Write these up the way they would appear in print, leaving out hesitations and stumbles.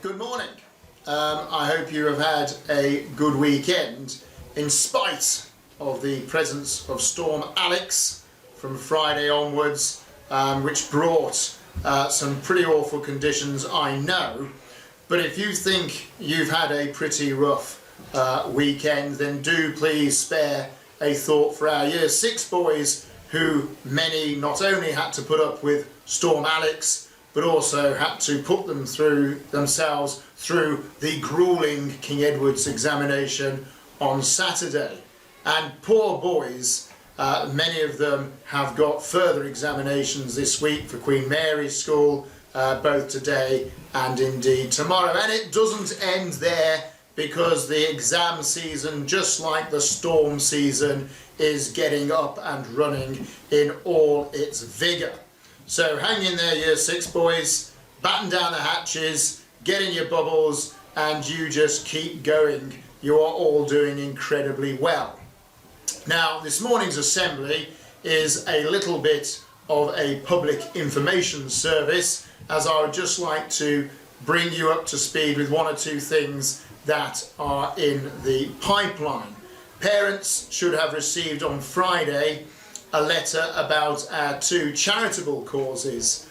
Good morning. I hope you have had a good weekend in spite of the presence of Storm Alex from Friday onwards, which brought some pretty awful conditions, I know. But if you think you've had a pretty rough weekend, then do please spare a thought for our Year 6 boys, who many not only had to put up with Storm Alex, but also had to put themselves through the gruelling King Edward's examination on Saturday. And poor boys, many of them have got further examinations this week for Queen Mary's School, both today and indeed tomorrow. And it doesn't end there, because the exam season, just like the storm season, is getting up and running in all its vigour. So hang in there, Year 6 boys, batten down the hatches, get in your bubbles, and you just keep going. You are all doing incredibly well. Now, this morning's assembly is a little bit of a public information service, as I would just like to bring you up to speed with one or two things that are in the pipeline. Parents should have received on Friday a letter about our two charitable causes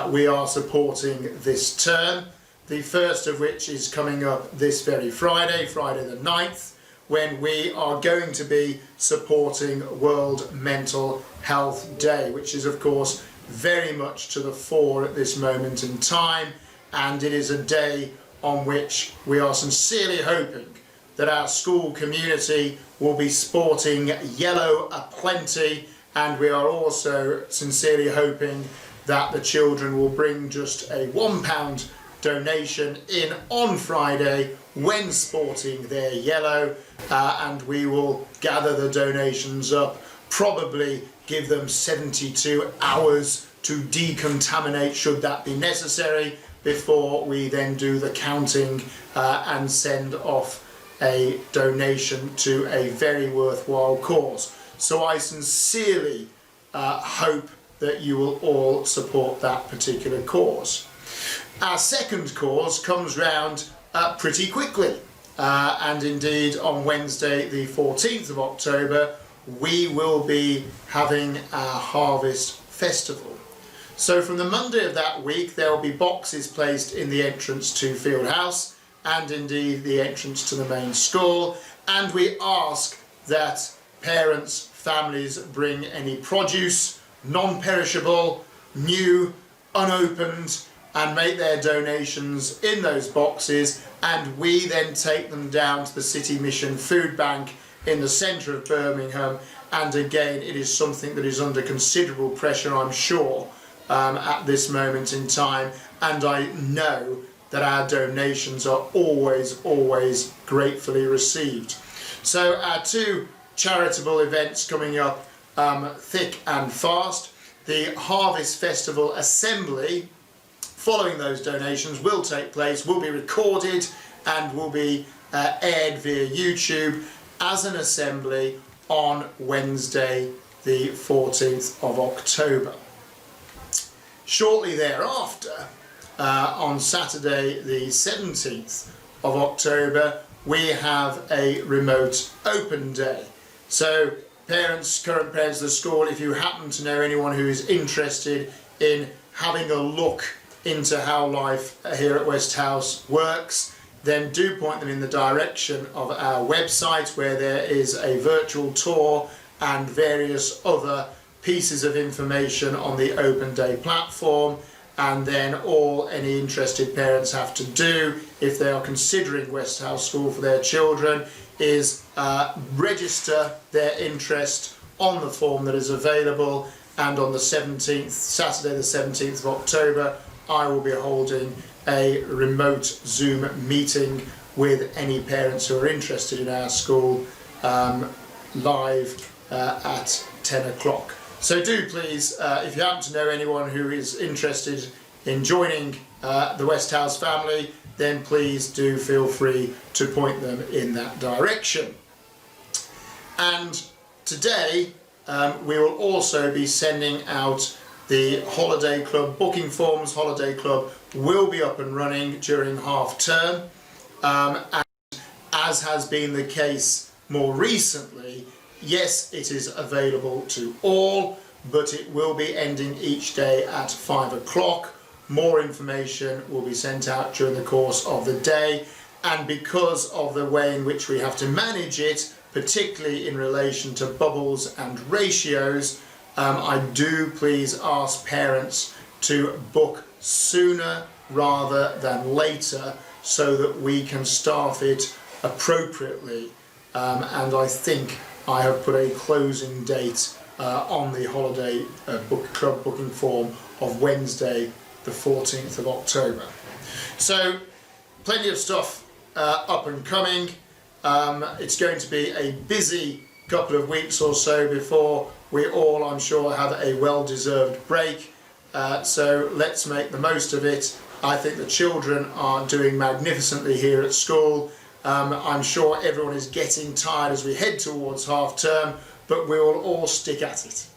we are supporting this term. The first of which is coming up this very Friday, Friday the 9th, when we are going to be supporting World Mental Health Day, which is of course very much to the fore at this moment in time, and it is a day on which we are sincerely hoping that our school community will be sporting yellow aplenty, and we are also sincerely hoping that the children will bring just a £1 donation in on Friday when sporting their yellow, and we will gather the donations up, probably give them 72 hours to decontaminate should that be necessary, before we then do the counting and send off a donation to a very worthwhile cause. So I sincerely hope that you will all support that particular cause. Our second cause comes round pretty quickly, and indeed on Wednesday the 14th of October we will be having our Harvest Festival. So from the Monday of that week there will be boxes placed in the entrance to Field House and indeed the entrance to the main school, and we ask that parents, families bring any produce, non-perishable, new, unopened, and make their donations in those boxes, and we then take them down to the City Mission Food Bank in the centre of Birmingham. And again, it is something that is under considerable pressure, I'm sure, at this moment in time, and I know that our donations are always gratefully received. So our two charitable events coming up thick and fast. The Harvest Festival Assembly, following those donations, will take place, will be recorded and will be aired via YouTube as an assembly on Wednesday the 14th of October. Shortly thereafter, on Saturday the 17th of October, we have a remote open day. So parents, current parents of the school, if you happen to know anyone who is interested in having a look into how life here at West House works, then do point them in the direction of our website, where there is a virtual tour and various other pieces of information on the open day platform. And then all any interested parents have to do, if they are considering West House School for their children, is register their interest on the form that is available, and on the 17th, Saturday the 17th of October, I will be holding a remote Zoom meeting with any parents who are interested in our school live at 10 o'clock. So do please, if you happen to know anyone who is interested in joining the West House family, then please do feel free to point them in that direction. And today we will also be sending out The Holiday Club booking forms, Holiday Club, will be up and running during half term, and as has been the case more recently, yes, it is available to all, but it will be ending each day at 5 o'clock. More information will be sent out during the course of the day, and because of the way in which we have to manage it, particularly in relation to bubbles and ratios, I do please ask parents to book sooner rather than later so that we can staff it appropriately, and I think I have put a closing date on the Holiday Club booking form of Wednesday the 14th of October. So plenty of stuff up and coming. It's going to be a busy couple of weeks or so before we all, I'm sure, have a well-deserved break. So let's make the most of it. I think the children are doing magnificently here at school. I'm sure everyone is getting tired as we head towards half term, but we will all stick at it.